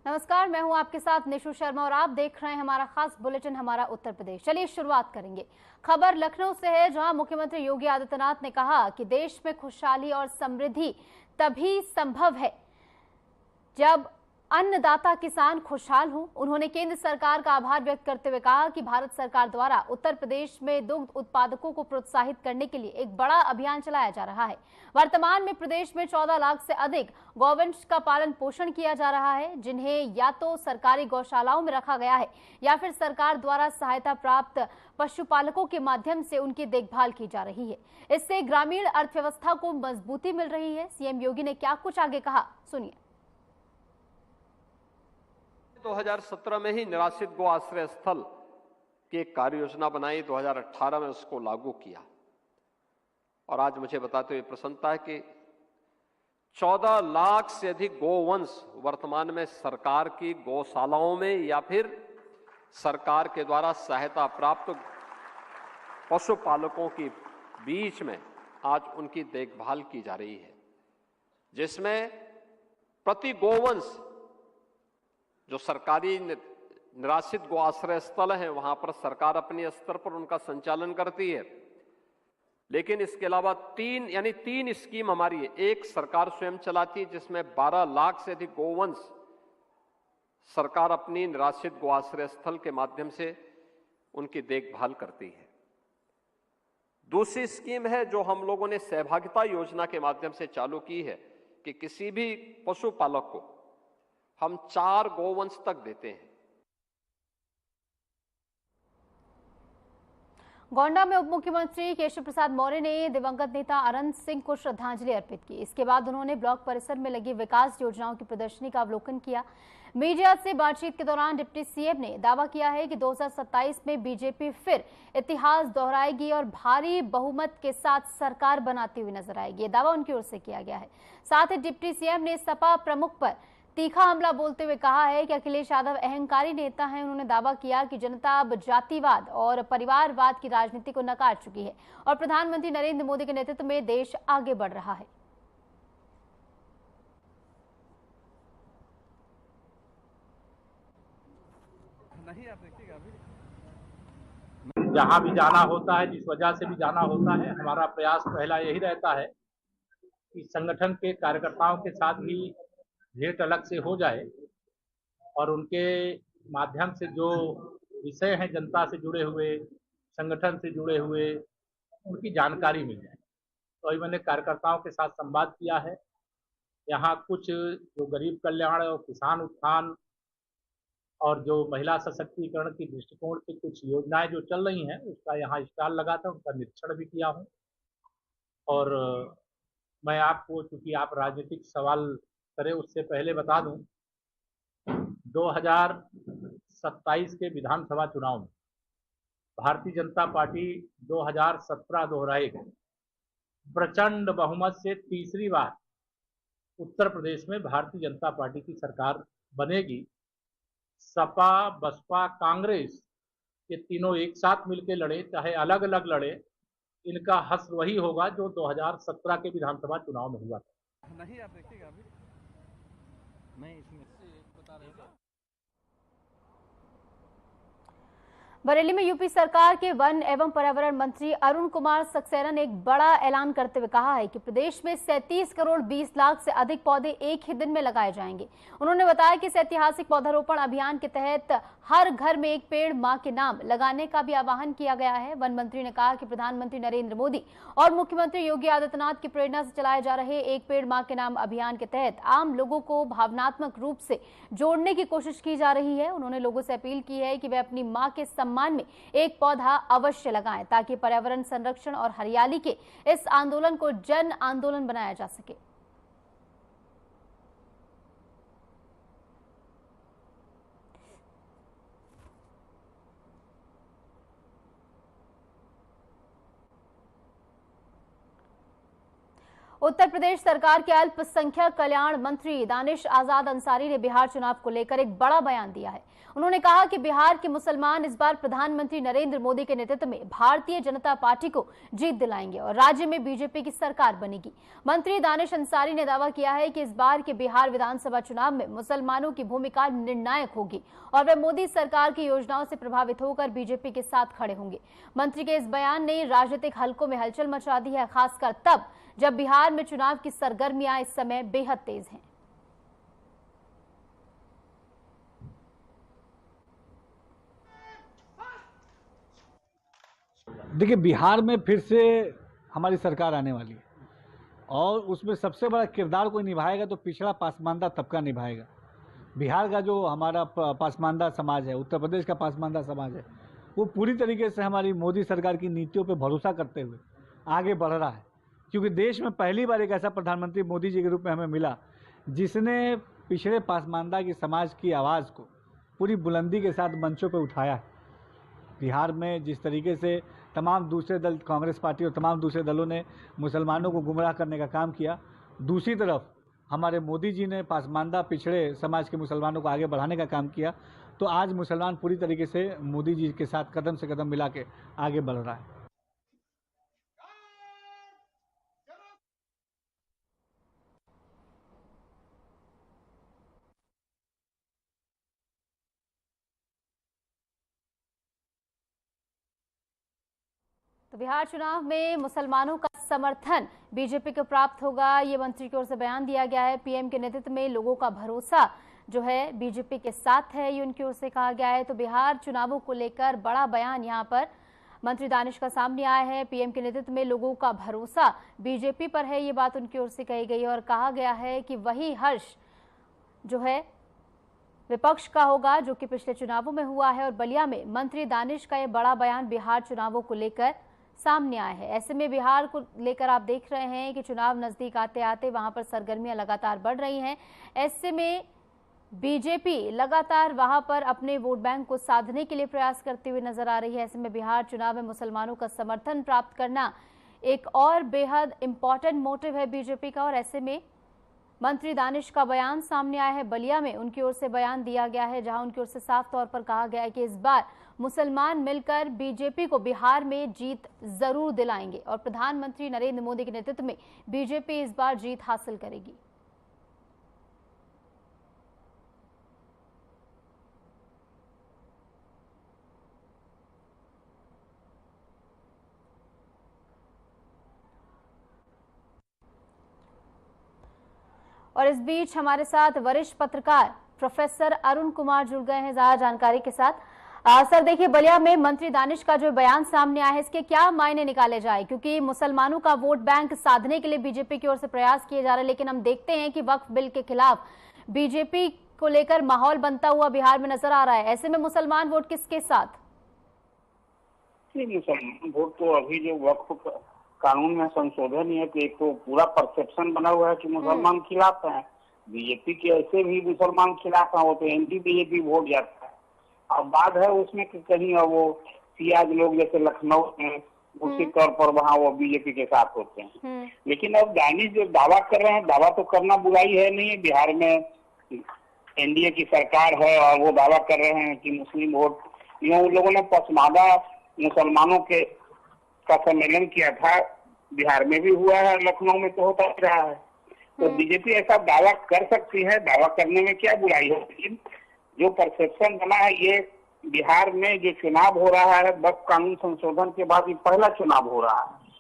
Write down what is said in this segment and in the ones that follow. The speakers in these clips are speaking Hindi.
नमस्कार, मैं हूं आपके साथ निशु शर्मा और आप देख रहे हैं हमारा खास बुलेटिन हमारा उत्तर प्रदेश। चलिए शुरुआत करेंगे। खबर लखनऊ से है, जहां मुख्यमंत्री योगी आदित्यनाथ ने कहा कि देश में खुशहाली और समृद्धि तभी संभव है जब अन्नदाता किसान खुशहाल हों। उन्होंने केंद्र सरकार का आभार व्यक्त करते हुए कहा कि भारत सरकार द्वारा उत्तर प्रदेश में दुग्ध उत्पादकों को प्रोत्साहित करने के लिए एक बड़ा अभियान चलाया जा रहा है। वर्तमान में प्रदेश में 14 लाख से अधिक गौवंश का पालन पोषण किया जा रहा है, जिन्हें या तो सरकारी गौशालाओं में रखा गया है या फिर सरकार द्वारा सहायता प्राप्त पशुपालकों के माध्यम से उनकी देखभाल की जा रही है। इससे ग्रामीण अर्थव्यवस्था को मजबूती मिल रही है। सीएम योगी ने क्या कुछ आगे कहा, सुनिए। 2017 में ही निराश्रित गो आश्रय स्थल की एक कार्य योजना बनाई, 2018 में उसको लागू किया और आज मुझे बताते हुए प्रसन्नता है कि 14 लाख से अधिक गोवंश वर्तमान में सरकार की गौशालाओं में या फिर सरकार के द्वारा सहायता प्राप्त पशुपालकों के बीच में आज उनकी देखभाल की जा रही है, जिसमें प्रति गोवंश जो सरकारी निराश्रित गो आश्रय स्थल हैं वहां पर सरकार अपने स्तर पर उनका संचालन करती है, लेकिन इसके अलावा तीन स्कीम हमारी है। एक सरकार स्वयं चलाती है जिसमें 12 लाख से अधिक गोवंश सरकार अपनी निराश्रित गो आश्रय स्थल के माध्यम से उनकी देखभाल करती है। दूसरी स्कीम है जो हम लोगों ने सहभागिता योजना के माध्यम से चालू की है कि किसी भी पशुपालक को हम 4 गोवंश तक देते हैं। गोंडा में उप मुख्यमंत्री केशव प्रसाद मौर्य ने दिवंगत नेता अनंत सिंह को श्रद्धांजलि अर्पित की। इसके बाद उन्होंने ब्लॉक परिसर में लगी विकास योजनाओं की प्रदर्शनी का अवलोकन किया। मीडिया से बातचीत के दौरान डिप्टी सीएम ने दावा किया है कि 2027 में बीजेपी फिर इतिहास दोहराएगी और भारी बहुमत के साथ सरकार बनाती हुई नजर आएगी। ये दावा उनकी ओर से किया गया है। साथ ही डिप्टी सीएम ने सपा प्रमुख पर तीखा हमला बोलते हुए कहा है कि अखिलेश यादव अहंकारी नेता हैं। उन्होंने दावा किया कि जनता अब जातिवाद और परिवारवाद की राजनीति को नकार चुकी है और प्रधानमंत्री नरेंद्र मोदी के नेतृत्व में देश आगे बढ़ रहा है। जहां भी जाना होता है, जिस वजह से भी जाना होता है, हमारा प्रयास पहला यही रहता है कि संगठन के कार्यकर्ताओं के साथ भी भेंट अलग से हो जाए और उनके माध्यम से जो विषय हैं जनता से जुड़े हुए, संगठन से जुड़े हुए, उनकी जानकारी मिल जाए। तो अभी मैंने कार्यकर्ताओं के साथ संवाद किया है। यहाँ कुछ जो गरीब कल्याण और किसान उत्थान और जो महिला सशक्तिकरण की दृष्टिकोण से कुछ योजनाएं जो चल रही हैं, उसका यहाँ स्टॉल लगा था, उनका निरीक्षण भी किया हूँ। और मैं आपको, चूंकि आप राजनीतिक सवाल करें, उससे पहले बता दूं, 2027 के विधानसभा चुनाव में भारतीय जनता पार्टी 2017 दोहराएगी। प्रचंड बहुमत से तीसरी बार उत्तर प्रदेश में भारतीय जनता पार्टी की सरकार बनेगी। सपा, बसपा, कांग्रेस ये तीनों एक साथ मिलकर लड़े चाहे अलग अलग लड़े, इनका हश्र वही होगा जो 2017 के विधानसभा चुनाव में हुआ था। नहीं, आप देखिएगा अभी मैं इसमें बता रहा हूँ। बरेली में यूपी सरकार के वन एवं पर्यावरण मंत्री अरुण कुमार सक्सेना ने एक बड़ा ऐलान करते हुए कहा है कि प्रदेश में 37 करोड़ 20 लाख से अधिक पौधे एक ही दिन में लगाए जाएंगे। उन्होंने बताया कि इस ऐतिहासिक पौधारोपण अभियान के तहत हर घर में एक पेड़ मां के नाम लगाने का भी आह्वान किया गया है। वन मंत्री ने कहा कि प्रधानमंत्री नरेंद्र मोदी और मुख्यमंत्री योगी आदित्यनाथ की प्रेरणा से चलाए जा रहे एक पेड़ मां के नाम अभियान के तहत आम लोगों को भावनात्मक रूप से जोड़ने की कोशिश की जा रही है। उन्होंने लोगों से अपील की है कि वे अपनी मां के सम्मान में एक पौधा अवश्य लगाएं, ताकि पर्यावरण संरक्षण और हरियाली के इस आंदोलन को जन आंदोलन बनाया जा सके। उत्तर प्रदेश सरकार के अल्पसंख्यक कल्याण मंत्री दानिश आजाद अंसारी ने बिहार चुनाव को लेकर एक बड़ा बयान दिया है। उन्होंने कहा कि बिहार के मुसलमान इस बार प्रधानमंत्री नरेंद्र मोदी के नेतृत्व में भारतीय जनता पार्टी को जीत दिलाएंगे और राज्य में बीजेपी की सरकार बनेगी। मंत्री दानिश अंसारी ने दावा किया है कि इस बार के बिहार विधानसभा चुनाव में मुसलमानों की भूमिका निर्णायक होगी और वे मोदी सरकार की योजनाओं से प्रभावित होकर बीजेपी के साथ खड़े होंगे। मंत्री के इस बयान ने राजनीतिक हलकों में हलचल मचा दी है, खासकर तब जब बिहार में चुनाव की सरगर्मियां इस समय बेहद तेज हैं। देखिए, बिहार में फिर से हमारी सरकार आने वाली है और उसमें सबसे बड़ा किरदार कोई निभाएगा तो पिछड़ा पासमानदा तबका निभाएगा। बिहार का जो हमारा पासमानदा समाज है, उत्तर प्रदेश का पासमानदा समाज है, वो पूरी तरीके से हमारी मोदी सरकार की नीतियों पर भरोसा करते हुए आगे बढ़ रहा है, क्योंकि देश में पहली बार एक ऐसा प्रधानमंत्री मोदी जी के रूप में हमें मिला जिसने पिछड़े पासमानदा की समाज की आवाज़ को पूरी बुलंदी के साथ मंचों पर उठाया है। बिहार में जिस तरीके से तमाम दूसरे दल, कांग्रेस पार्टी और तमाम दूसरे दलों ने मुसलमानों को गुमराह करने का काम किया, दूसरी तरफ हमारे मोदी जी ने पासमानदा पिछड़े समाज के मुसलमानों को आगे बढ़ाने का काम किया। तो आज मुसलमान पूरी तरीके से मोदी जी के साथ कदम से कदम मिला के आगे बढ़ रहा है। तो बिहार चुनाव में मुसलमानों का समर्थन बीजेपी को प्राप्त होगा, ये मंत्री की ओर से बयान दिया गया है। पीएम के नेतृत्व में लोगों का भरोसा जो है बीजेपी के साथ है, ये उनकी ओर से कहा गया है। तो बिहार चुनावों को लेकर बड़ा बयान यहां पर मंत्री दानिश का सामने आया है। पीएम के नेतृत्व में लोगों का भरोसा बीजेपी पर है, ये बात उनकी ओर से कही गई और कहा गया है कि वही हर्ष जो है विपक्ष का होगा जो कि पिछले चुनावों में हुआ है। और बलिया में मंत्री दानिश का यह बड़ा बयान बिहार चुनावों को लेकर सामने आया है। ऐसे में बिहार को लेकर आप देख रहे हैं कि चुनाव नजदीक आते आते वहां पर सरगर्मियां लगातार बढ़ रही हैं। ऐसे में बीजेपी लगातार वहां पर अपने वोट बैंक को साधने के लिए प्रयास करते हुए नजर आ रही है। ऐसे में बिहार चुनाव में मुसलमानों का समर्थन प्राप्त करना एक और बेहद इंपॉर्टेंट मोटिव है बीजेपी का। और ऐसे में मंत्री दानिश का बयान सामने आया है। बलिया में उनकी ओर से बयान दिया गया है, जहां उनकी ओर से साफ तौर पर कहा गया है कि इस बार मुसलमान मिलकर बीजेपी को बिहार में जीत जरूर दिलाएंगे और प्रधानमंत्री नरेंद्र मोदी के नेतृत्व में बीजेपी इस बार जीत हासिल करेगी। और इस बीच हमारे साथ वरिष्ठ पत्रकार प्रोफेसर अरुण कुमार जुड़ गए हैं ज्यादा जानकारी के साथ। सर देखिए, बलिया में मंत्री दानिश का जो बयान सामने आया है, इसके क्या मायने निकाले जाए, क्योंकि मुसलमानों का वोट बैंक साधने के लिए बीजेपी की ओर से प्रयास किए जा रहे हैं, लेकिन हम देखते हैं कि वक्फ बिल के खिलाफ बीजेपी को लेकर माहौल बनता हुआ बिहार में नजर आ रहा है। ऐसे में मुसलमान वोट किसके साथ? मुसलमान वोट तो अभी जो वक्फ कानून में संशोधन है कि एक तो पूरा परसेप्शन बना हुआ है कि मुसलमान खिलाफ है, बीजेपी के ऐसे भी मुसलमान खिलाफ है, वो तो एंटी बीजेपी वोट जाता है। अब बात है उसमें कि कहीं वो सियाज लोग जैसे लखनऊ में उसी तौर पर वहाँ वो बीजेपी के साथ होते हैं। लेकिन अब दानिश जो दावा कर रहे हैं, दावा तो करना बुराई है नहीं, बिहार में एनडीए की सरकार है और वो दावा कर रहे हैं कि मुस्लिम वोट, उन लोगों ने पसमानदा मुसलमानों के का सम्मेलन किया था, बिहार में भी हुआ है, लखनऊ में तो होता रहा है। तो बीजेपी ऐसा दावा कर सकती है, दावा करने में क्या बुराई है। लेकिन जो परसेप्शन बना है, ये बिहार में जो चुनाव हो रहा है वक्फ कानून संशोधन के बाद ये पहला चुनाव हो रहा है,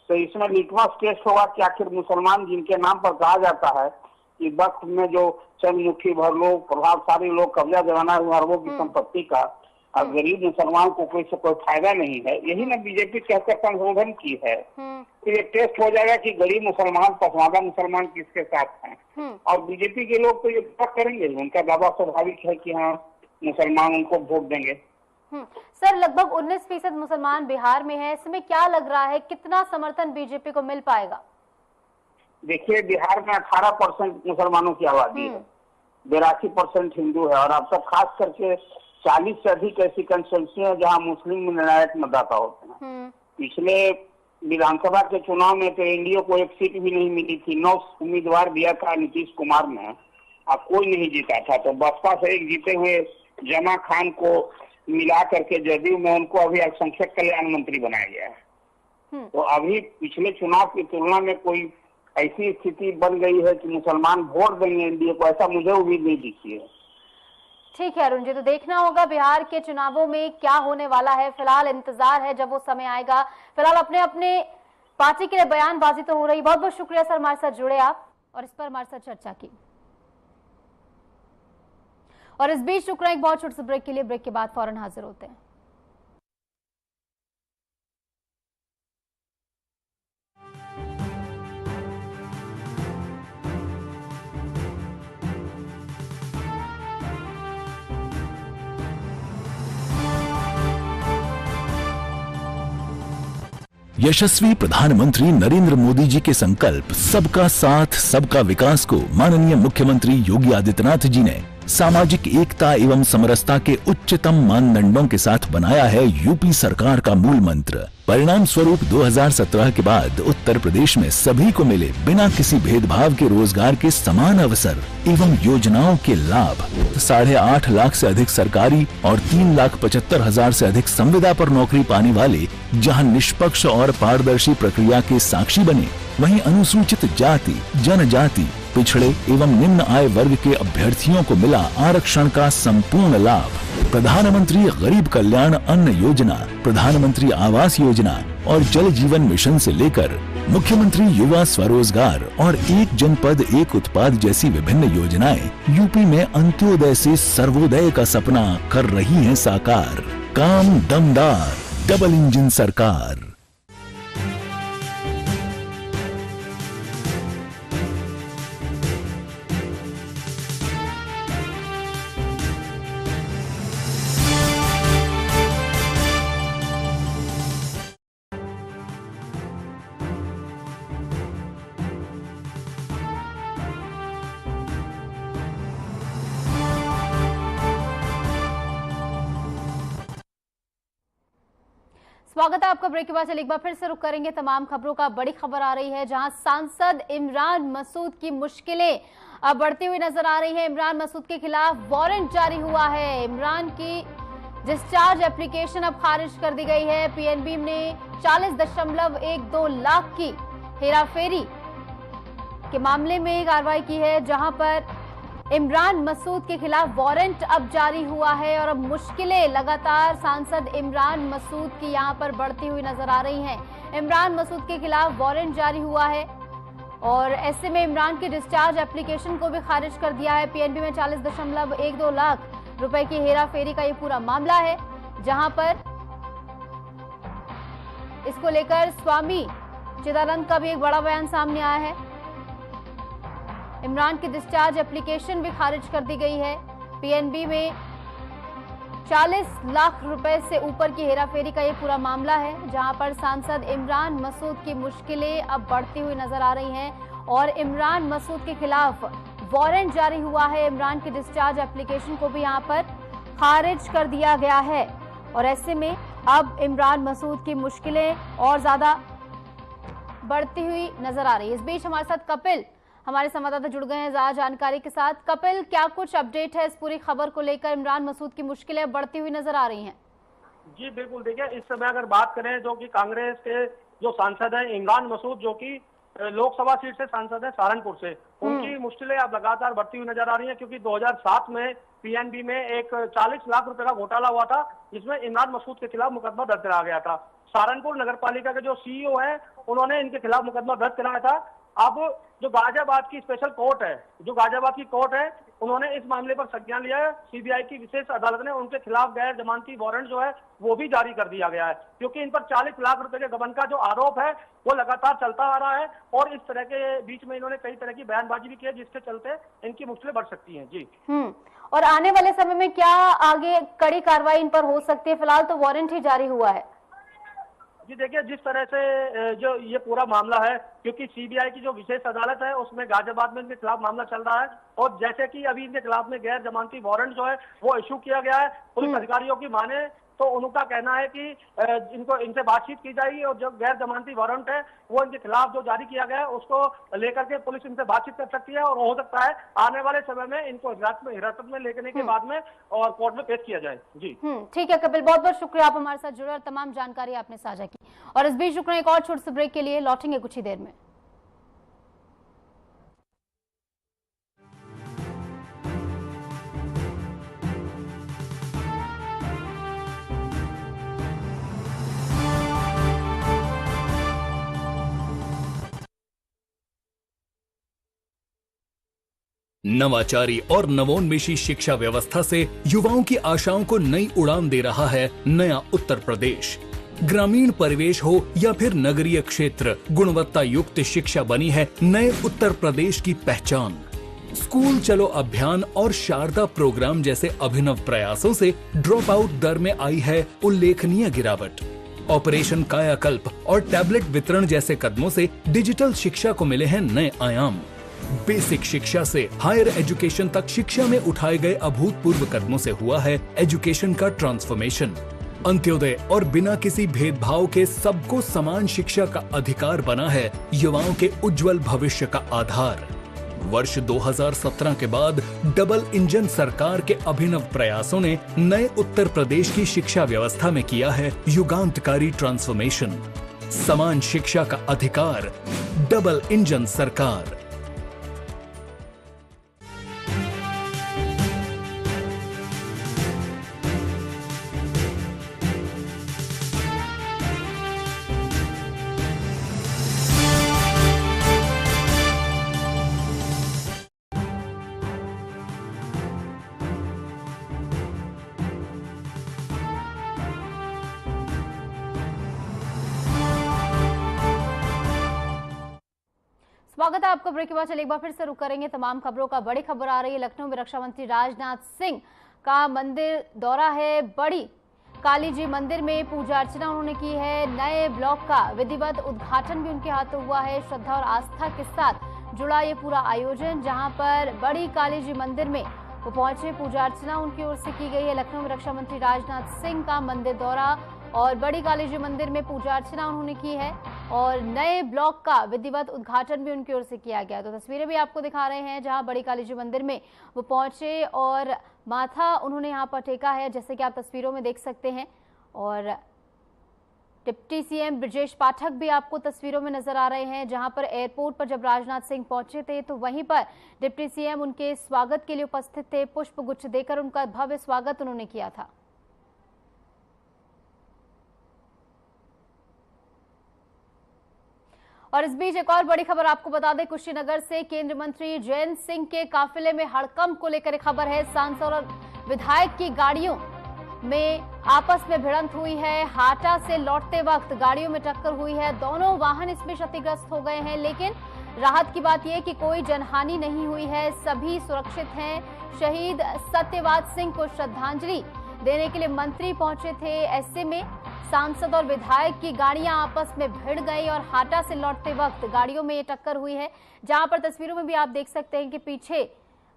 तो इसमें लिटमस टेस्ट होगा कि आखिर मुसलमान जिनके नाम पर कहा जाता है कि वक्फ में जो चंद मुट्ठी भर लोग, प्रभावशाली लोग कब्जा जमाना है अरबों की संपत्ति का, और गरीब मुसलमान को कोई फायदा नहीं है, यही ना बीजेपी कहकर संशोधन की है। तो ये टेस्ट हो जाएगा कि गरीब मुसलमान, पसमानदा मुसलमान किसके साथ हैं। और बीजेपी के लोग तो ये दावा करेंगे, उनका दावा स्वाभाविक है कि हाँ मुसलमान उनको वोट देंगे। सर, लगभग 19% मुसलमान बिहार में है, इसमें क्या लग रहा है कितना समर्थन बीजेपी को मिल पाएगा? देखिए, बिहार में 18% मुसलमानों की आबादी है, 82% हिंदू है, और अब तक खास करके 40 से अधिक ऐसी कंस्टिट्यूंसी है जहाँ मुस्लिम निर्णायक मतदाता होते हैं। पिछले विधानसभा के चुनाव में तो एनडीए को एक सीट भी नहीं मिली थी, 9 उम्मीदवार दिया था नीतीश कुमार ने, अब कोई नहीं जीता था। तो बसपा से एक जीते हुए जमा खान को मिला करके जदयू में उनको अभी अल्पसंख्यक कल्याण मंत्री बनाया गया है। तो अभी पिछले चुनाव की तुलना में कोई ऐसी स्थिति बन गई है कि मुसलमान वोट देंगे एनडीए को, ऐसा मुझे उम्मीद नहीं दिखी है। ठीक है अरुण जी, तो देखना होगा बिहार के चुनावों में क्या होने वाला है। फिलहाल इंतजार है जब वो समय आएगा। फिलहाल अपने अपने पार्टी के लिए बयानबाजी तो हो रही। बहुत बहुत शुक्रिया सर, हमारे साथ जुड़े आप और इस पर हमारे साथ चर्चा की। और इस बीच रुक रहे एक बहुत छोटे से ब्रेक के लिए। ब्रेक के बाद फौरन हाजिर होते हैं। यशस्वी प्रधानमंत्री नरेंद्र मोदी जी के संकल्प सबका साथ सबका विकास को माननीय मुख्यमंत्री योगी आदित्यनाथ जी ने सामाजिक एकता एवं समरसता के उच्चतम मानदंडों के साथ बनाया है यूपी सरकार का मूल मंत्र। परिणाम स्वरूप 2017 के बाद उत्तर प्रदेश में सभी को मिले बिना किसी भेदभाव के रोजगार के समान अवसर एवं योजनाओं के लाभ। 8.5 लाख से अधिक सरकारी और 3,75,000 से अधिक संविदा पर नौकरी पाने वाले जहां निष्पक्ष और पारदर्शी प्रक्रिया के साक्षी बने, वहीं अनुसूचित जाति, जनजाति, पिछड़े एवं निम्न आय वर्ग के अभ्यर्थियों को मिला आरक्षण का संपूर्ण लाभ। प्रधानमंत्री गरीब कल्याण अन्न योजना, प्रधानमंत्री आवास योजना और जल जीवन मिशन से लेकर मुख्यमंत्री युवा स्वरोजगार और एक जनपद एक उत्पाद जैसी विभिन्न योजनाएं यूपी में अंत्योदय से सर्वोदय का सपना कर रही हैं साकार। काम दमदार, डबल इंजन सरकार। स्वागत है आपका। ब्रेक के बाद चलिए एक बार फिर से रुक करेंगे तमाम खबरों का। बड़ी खबर आ रही है जहां सांसद इमरान मसूद की मुश्किलें अब बढ़ती हुई नजर आ रही है। इमरान मसूद के खिलाफ वारंट जारी हुआ है। इमरान की डिस्चार्ज एप्लीकेशन अब खारिज कर दी गई है। पीएनबी ने 40.12 लाख की हेराफेरी के मामले में कार्रवाई की है, जहां पर इमरान मसूद के खिलाफ वारंट अब जारी हुआ है। और अब मुश्किलें लगातार सांसद इमरान मसूद की यहां पर बढ़ती हुई नजर आ रही हैं। इमरान मसूद के खिलाफ वारंट जारी हुआ है और ऐसे में इमरान की डिस्चार्ज एप्लीकेशन को भी खारिज कर दिया है। पीएनबी में 40.12 लाख रुपए की हेराफेरी का ये पूरा मामला है, जहां पर इसको लेकर स्वामी चिदानंद का भी एक बड़ा बयान सामने आया है। इमरान की डिस्चार्ज एप्लीकेशन भी खारिज कर दी गई है। पीएनबी में 40 लाख रुपए से ऊपर की हेराफेरी का ये पूरा मामला है, जहां पर सांसद इमरान मसूद की मुश्किलें अब बढ़ती हुई नजर आ रही हैं और इमरान मसूद के खिलाफ वारंट जारी हुआ है। इमरान की डिस्चार्ज एप्लीकेशन को भी यहां पर खारिज कर दिया गया है और ऐसे में अब इमरान मसूद की मुश्किलें और ज्यादा बढ़ती हुई नजर आ रही है। इस बीच हमारे साथ कपिल, हमारे संवाददाता, जुड़ गए हैं ज्यादा जानकारी के साथ। कपिल, क्या कुछ अपडेट है इस पूरी खबर को लेकर? इमरान मसूद की मुश्किलें बढ़ती हुई नजर आ रही हैं। जी बिल्कुल, देखिए इस समय अगर बात करें जो कि कांग्रेस के जो सांसद हैं इमरान मसूद, जो कि लोकसभा सीट से सांसद है सहारनपुर से, उनकी मुश्किलें अब लगातार बढ़ती हुई नजर आ रही है। क्योंकि 2007 में पीएनबी में एक 40 लाख रुपए का घोटाला हुआ था, जिसमें इमरान मसूद के खिलाफ मुकदमा दर्ज कराया गया था। सहारनपुर नगर पालिका के जो सीईओ है, उन्होंने इनके खिलाफ मुकदमा दर्ज कराया था। अब जो गाजियाबाद की स्पेशल कोर्ट है, जो गाजियाबाद की कोर्ट है, उन्होंने इस मामले पर संज्ञान लिया है। सीबीआई की विशेष अदालत ने उनके खिलाफ गैर जमानती वारंट जो है वो भी जारी कर दिया गया है, क्योंकि इन पर 40 लाख रुपए के गबन का जो आरोप है वो लगातार चलता आ रहा है। और इस तरह के बीच में इन्होंने कई तरह की बयानबाजी भी की है, जिसके चलते इनकी मुश्किलें बढ़ सकती हैं। जी और आने वाले समय में क्या आगे कड़ी कार्रवाई इन पर हो सकती है? फिलहाल तो वारंट ही जारी हुआ है। जी देखिए, जिस तरह से जो ये पूरा मामला है, क्योंकि सीबीआई की जो विशेष अदालत है उसमें गाजियाबाद में इनके खिलाफ मामला चल रहा है और जैसे कि अभी इनके खिलाफ में गैर जमानती वारंट जो है वो इशू किया गया है। पुलिस अधिकारियों की माने तो उनका कहना है कि इनसे बातचीत की जाएगी और जो गैर जमानती वारंट है वो इनके खिलाफ जो जारी किया गया है उसको लेकर के पुलिस इनसे बातचीत कर सकती है और हो सकता है आने वाले समय में इनको हिरासत में लेने के बाद में और कोर्ट में पेश किया जाए। जी ठीक है कपिल, बहुत बहुत शुक्रिया, आप हमारे साथ जुड़े और तमाम जानकारी आपने साझा की। और इस बीच रुकना एक और छोटे से ब्रेक के लिए, लौटेंगे कुछ ही देर में। नवाचारी और नवोन्मेषी शिक्षा व्यवस्था से युवाओं की आशाओं को नई उड़ान दे रहा है नया उत्तर प्रदेश। ग्रामीण परिवेश हो या फिर नगरीय क्षेत्र, गुणवत्ता युक्त शिक्षा बनी है नए उत्तर प्रदेश की पहचान। स्कूल चलो अभियान और शारदा प्रोग्राम जैसे अभिनव प्रयासों से ड्रॉप आउट दर में आई है उल्लेखनीय गिरावट। ऑपरेशन कायाकल्प और टैबलेट वितरण जैसे कदमों से डिजिटल शिक्षा को मिले हैं नए आयाम। बेसिक शिक्षा से हायर एजुकेशन तक शिक्षा में उठाए गए अभूतपूर्व कदमों से हुआ है एजुकेशन का ट्रांसफॉर्मेशन। अंत्योदय और बिना किसी भेदभाव के सबको समान शिक्षा का अधिकार बना है युवाओं के उज्जवल भविष्य का आधार। वर्ष 2017 के बाद डबल इंजन सरकार के अभिनव प्रयासों ने नए उत्तर प्रदेश की शिक्षा व्यवस्था में किया है युगांतकारी ट्रांसफॉर्मेशन। समान शिक्षा का अधिकार, डबल इंजन सरकार। स्वागत है आपका ब्रेक के बाद। चलिए एक बार फिर से रुक करेंगे तमाम खबरों का। बड़ी खबर आ रही है, लखनऊ में रक्षा मंत्री राजनाथ सिंह का मंदिर दौरा है। बड़ी काली जी मंदिर में पूजा अर्चना उन्होंने की है। नए ब्लॉक का विधिवत उद्घाटन भी उनके हाथों हुआ है। श्रद्धा और आस्था के साथ जुड़ा ये पूरा आयोजन, जहां पर बड़ी काली जी मंदिर में वो पहुंचे, पूजा अर्चना उनकी ओर से की गई है। लखनऊ में रक्षा मंत्री राजनाथ सिंह का मंदिर दौरा और बड़ी काली जी मंदिर में पूजा अर्चना उन्होंने की है और नए ब्लॉक का विधिवत उद्घाटन भी उनकी ओर से किया गया। तो तस्वीरें भी आपको दिखा रहे हैं जहां बड़ी काली जी मंदिर में वो पहुंचे और माथा उन्होंने यहां पर टेका है, जैसे कि आप तस्वीरों में देख सकते हैं। और डिप्टी सीएम ब्रजेश पाठक भी आपको तस्वीरों में नजर आ रहे हैं। जहां पर एयरपोर्ट पर जब राजनाथ सिंह पहुंचे थे तो वहीं पर डिप्टी सीएम उनके स्वागत के लिए उपस्थित थे। पुष्प गुच्छ देकर उनका भव्य स्वागत उन्होंने किया था। और इस बीच एक और बड़ी खबर आपको बता दें, कुशीनगर से केंद्रीय मंत्री जयंत सिंह के काफिले में हड़कंप को लेकर खबर है। सांसद और विधायक की गाड़ियों में आपस में भिड़ंत हुई है। हाटा से लौटते वक्त गाड़ियों में टक्कर हुई है। दोनों वाहन इसमें क्षतिग्रस्त हो गए हैं, लेकिन राहत की बात यह कि कोई जनहानि नहीं हुई है, सभी सुरक्षित हैं। शहीद सत्यवाद सिंह को श्रद्धांजलि देने के लिए मंत्री पहुंचे थे। ऐसे में सांसद और विधायक की गाड़ियां आपस में भिड़ गई और हाटा से लौटते वक्त गाड़ियों में ये टक्कर हुई है। जहां पर तस्वीरों में भी आप देख सकते हैं कि पीछे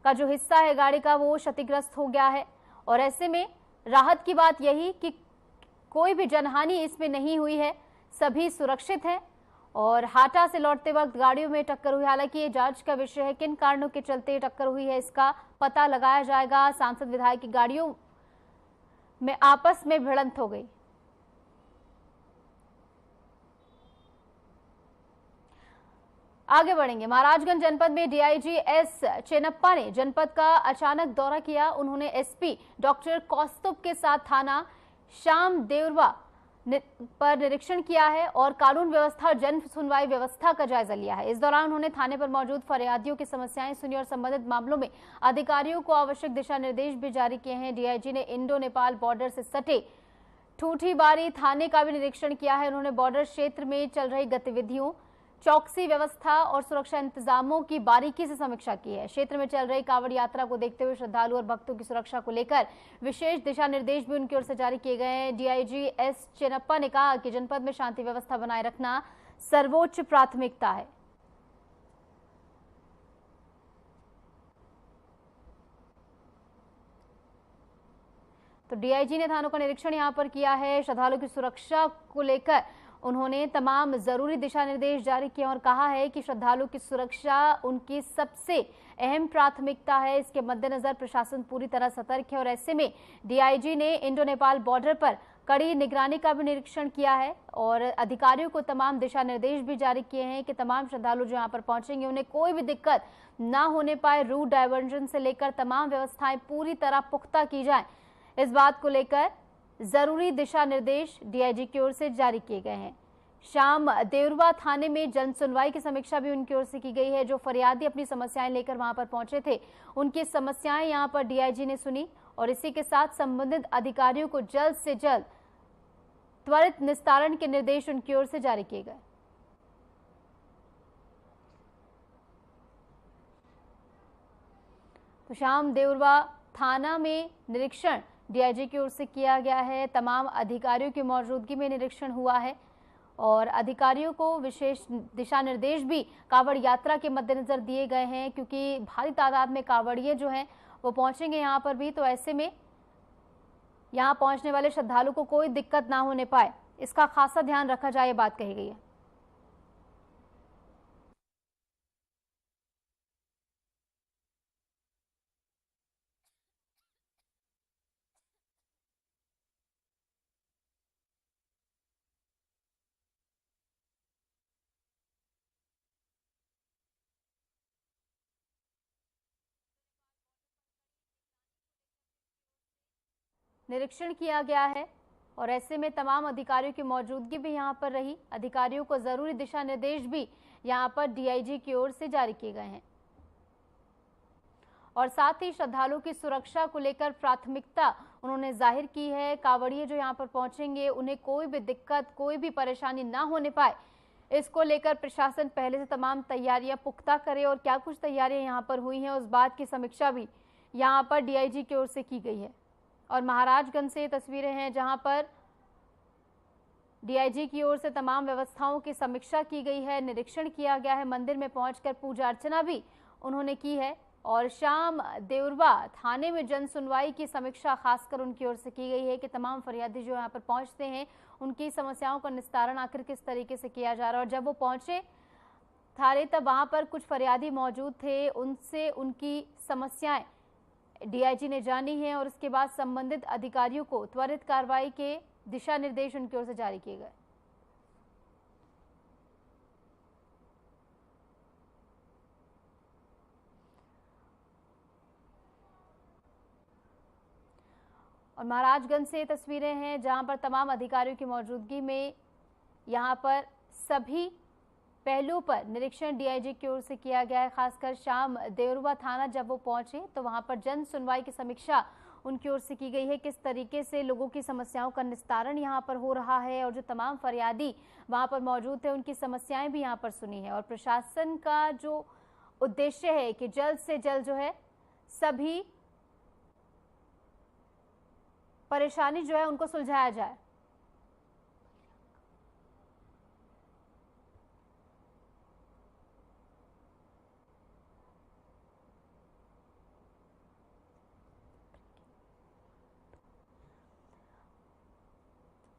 का जो हिस्सा है गाड़ी का वो क्षतिग्रस्त हो गया है। और ऐसे में राहत की बात यही कि कोई भी जनहानि इसमें नहीं हुई है, सभी सुरक्षित हैं। और हाटा से लौटते वक्त गाड़ियों में टक्कर हुई। हालांकि ये जांच का विषय है, किन कारणों के चलते टक्कर हुई है इसका पता लगाया जाएगा। सांसद विधायक की गाड़ियों में आपस में भिड़ंत हो गई। आगे बढ़ेंगे। महाराजगंज जनपद में डीआईजी एस चेन्नप्पा ने जनपद का अचानक दौरा किया। उन्होंने एसपी डॉक्टर कौस्तुभ के साथ थाना श्याम देवरा पर निरीक्षण किया है और कानून व्यवस्था और जन सुनवाई व्यवस्था का जायजा लिया है। इस दौरान उन्होंने थाने पर मौजूद फरियादियों की समस्याएं सुनी और संबंधित मामलों में अधिकारियों को आवश्यक दिशा निर्देश भी जारी किए हैं। डीआईजी ने इंडो नेपाल बॉर्डर से सटे ठूठीबारी थाने का भी निरीक्षण किया है। उन्होंने बॉर्डर क्षेत्र में चल रही गतिविधियों, चौकसी व्यवस्था और सुरक्षा इंतजामों की बारीकी से समीक्षा की है। क्षेत्र में चल रही कांवड़ यात्रा को देखते हुए श्रद्धालु और भक्तों की सुरक्षा को लेकर विशेष दिशा निर्देश भी उनकी ओर से जारी किए गए हैं। डीआईजी एस चेन्नप्पा ने कहा कि जनपद में शांति व्यवस्था बनाए रखना सर्वोच्च प्राथमिकता है। तो डीआईजी ने थानों का निरीक्षण यहां पर किया है। श्रद्धालुओं की सुरक्षा को लेकर उन्होंने तमाम जरूरी दिशा निर्देश जारी किए और कहा है कि श्रद्धालुओं की सुरक्षा उनकी सबसे अहम प्राथमिकता है। इसके मद्देनजर प्रशासन पूरी तरह सतर्क है और ऐसे में डीआईजी ने इंडो नेपाल बॉर्डर पर कड़ी निगरानी का भी निरीक्षण किया है और अधिकारियों को तमाम दिशा निर्देश भी जारी किए हैं कि तमाम श्रद्धालु जो यहाँ पर पहुंचेंगे उन्हें कोई भी दिक्कत ना होने पाए। रूट डायवर्जन से लेकर तमाम व्यवस्थाएं पूरी तरह पुख्ता की जाए, इस बात को लेकर जरूरी दिशा निर्देश डीआईजी की ओर से जारी किए गए हैं। शाम देवरुआ थाने में जन सुनवाई की समीक्षा भी उनकी ओर से की गई है। जो फरियादी अपनी समस्याएं लेकर वहां पर पहुंचे थे, उनकी समस्याएं यहां पर डीआईजी ने सुनी और इसी के साथ संबंधित अधिकारियों को जल्द से जल्द त्वरित निस्तारण के निर्देश उनकी ओर से जारी किए गए। तो शाम देवरुआ थाना में निरीक्षण डीआईजी की ओर से किया गया है। तमाम अधिकारियों की मौजूदगी में निरीक्षण हुआ है और अधिकारियों को विशेष दिशा निर्देश भी कांवड़ यात्रा के मद्देनजर दिए गए हैं, क्योंकि भारी तादाद में कांवड़िए जो हैं वो पहुंचेंगे यहाँ पर भी। तो ऐसे में यहाँ पहुंचने वाले श्रद्धालु को कोई दिक्कत ना होने पाए, इसका खासा ध्यान रखा जाए, ये बात कही गई है। निरीक्षण किया गया है और ऐसे में तमाम अधिकारियों की मौजूदगी भी यहां पर रही। अधिकारियों को जरूरी दिशा निर्देश भी यहां पर डीआईजी की ओर से जारी किए गए हैं और साथ ही श्रद्धालुओं की सुरक्षा को लेकर प्राथमिकता उन्होंने जाहिर की है। कांवड़िए जो यहां पर पहुंचेंगे उन्हें कोई भी दिक्कत, कोई भी परेशानी ना होने पाए, इसको लेकर प्रशासन पहले से तमाम तैयारियां पुख्ता करे और क्या कुछ तैयारियां यहां पर हुई हैं उस बात की समीक्षा भी यहां पर डीआईजी की ओर से की गई है। और महाराजगंज से तस्वीरें हैं जहां पर डीआईजी की ओर से तमाम व्यवस्थाओं की समीक्षा की गई है, निरीक्षण किया गया है। मंदिर में पहुंचकर पूजा अर्चना भी उन्होंने की है और शाम देवरुआ थाने में जन सुनवाई की समीक्षा खासकर उनकी ओर से की गई है कि तमाम फरियादी जो यहाँ पर पहुंचते हैं उनकी समस्याओं का निस्तारण आखिर किस तरीके से किया जा रहा है। और जब वो पहुंचे थाने तब वहां पर कुछ फरियादी मौजूद थे, उनसे उनकी समस्याएं डीआईजी ने जानी है और उसके बाद संबंधित अधिकारियों को त्वरित कार्रवाई के दिशा निर्देश उनकी ओर से जारी किए गए। और महाराजगंज से तस्वीरें हैं जहां पर तमाम अधिकारियों की मौजूदगी में यहां पर सभी पहलुओं पर निरीक्षण डीआईजी की ओर से किया गया है। खासकर शाम देवरुआ थाना जब वो पहुंचे तो वहां पर जन सुनवाई की समीक्षा उनकी ओर से की गई है, किस तरीके से लोगों की समस्याओं का निस्तारण यहां पर हो रहा है और जो तमाम फरियादी वहां पर मौजूद थे उनकी समस्याएं भी यहां पर सुनी है। और प्रशासन का जो उद्देश्य है कि जल्द से जल्द जो है सभी परेशानी जो है उनको सुलझाया जाए।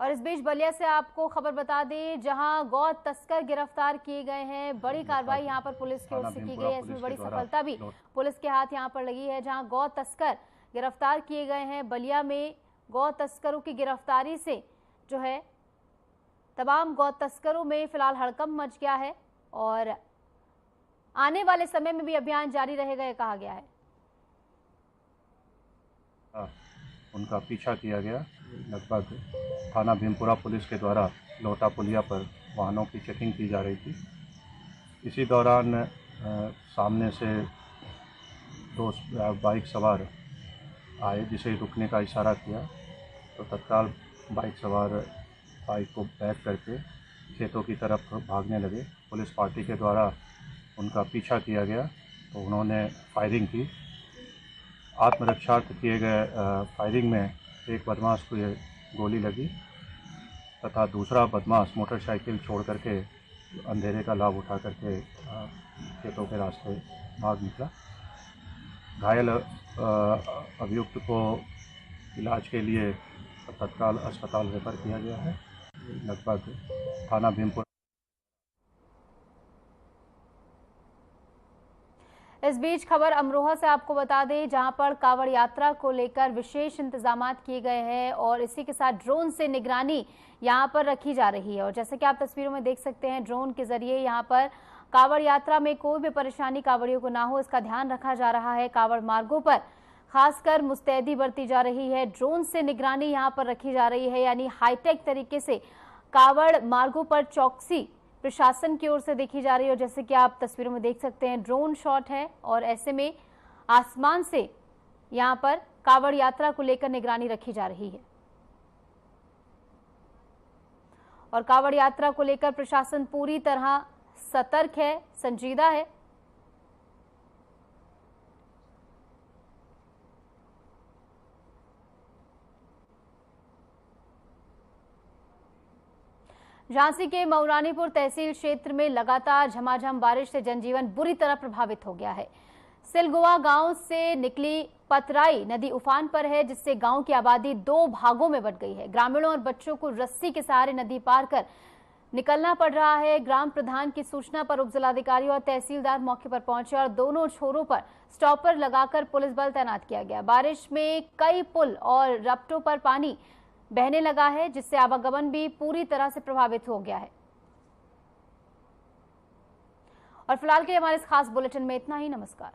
और इस बीच बलिया से आपको खबर बता दें जहां गौ तस्कर गिरफ्तार किए गए हैं। बड़ी कार्रवाई यहां पर पुलिस की ओर से की गई है, इसमें बड़ी सफलता भी पुलिस के हाथ यहां पर लगी है जहां गौ तस्कर गिरफ्तार किए गए हैं। बलिया में गौ तस्करों की गिरफ्तारी से जो है तमाम गौ तस्करों में फिलहाल हड़कंप मच गया है और आने वाले समय में भी अभियान जारी रहेगा, ये कहा गया है। उनका पीछा किया गया। लगभग थाना भीमपुरा पुलिस के द्वारा लोटा पुलिया पर वाहनों की चेकिंग की जा रही थी। इसी दौरान सामने से दो बाइक सवार आए जिसे रुकने का इशारा किया तो तत्काल बाइक सवार बाइक को बैक करके खेतों की तरफ भागने लगे। पुलिस पार्टी के द्वारा उनका पीछा किया गया तो उन्होंने फायरिंग की। आत्मरक्षार्थ किए गए फायरिंग में एक बदमाश को ये गोली लगी तथा दूसरा बदमाश मोटरसाइकिल छोड़ करके अंधेरे का लाभ उठा करके खेतों के रास्ते भाग निकला। घायल अभियुक्त को इलाज के लिए तत्काल अस्पताल रेफर किया गया है। लगभग थाना भीमपुर। इस बीच खबर अमरोहा से आपको बता दें, जहां पर कांवड़ यात्रा को लेकर विशेष इंतजामात किए गए हैं और इसी के साथ ड्रोन से निगरानी यहां पर रखी जा रही है। और जैसे कि आप तस्वीरों में देख सकते हैं, ड्रोन के जरिए यहां पर कांवड़ यात्रा में कोई भी परेशानी कांवड़ियों को ना हो, इसका ध्यान रखा जा रहा है। कांवड़ मार्गों पर खासकर मुस्तैदी बरती जा रही है, ड्रोन से निगरानी यहां पर रखी जा रही है, यानी हाईटेक तरीके से कांवड़ मार्गों पर चौकसी प्रशासन की ओर से देखी जा रही है। और जैसे कि आप तस्वीरों में देख सकते हैं, ड्रोन शॉट है और ऐसे में आसमान से यहां पर कांवड़ यात्रा को लेकर निगरानी रखी जा रही है और कांवड़ यात्रा को लेकर प्रशासन पूरी तरह सतर्क है, संजीदा है। झांसी के मऊरानीपुर तहसील क्षेत्र में लगातार झमाझम बारिश से जनजीवन बुरी तरह प्रभावित हो गया है। सिलगोवा गांव से निकली पतराई नदी उफान पर है, जिससे गांव की आबादी 2 भागों में बंट गई है। ग्रामीणों और बच्चों को रस्सी के सहारे नदी पार कर निकलना पड़ रहा है। ग्राम प्रधान की सूचना पर उपजिलाधिकारी और तहसीलदार मौके पर पहुंचे और दोनों छोरों पर स्टॉपर लगाकर पुलिस बल तैनात किया गया। बारिश में कई पुल और रपटों पर पानी बहने लगा है, जिससे आवागमन भी पूरी तरह से प्रभावित हो गया है। और फिलहाल के लिए हमारे इस खास बुलेटिन में इतना ही। नमस्कार।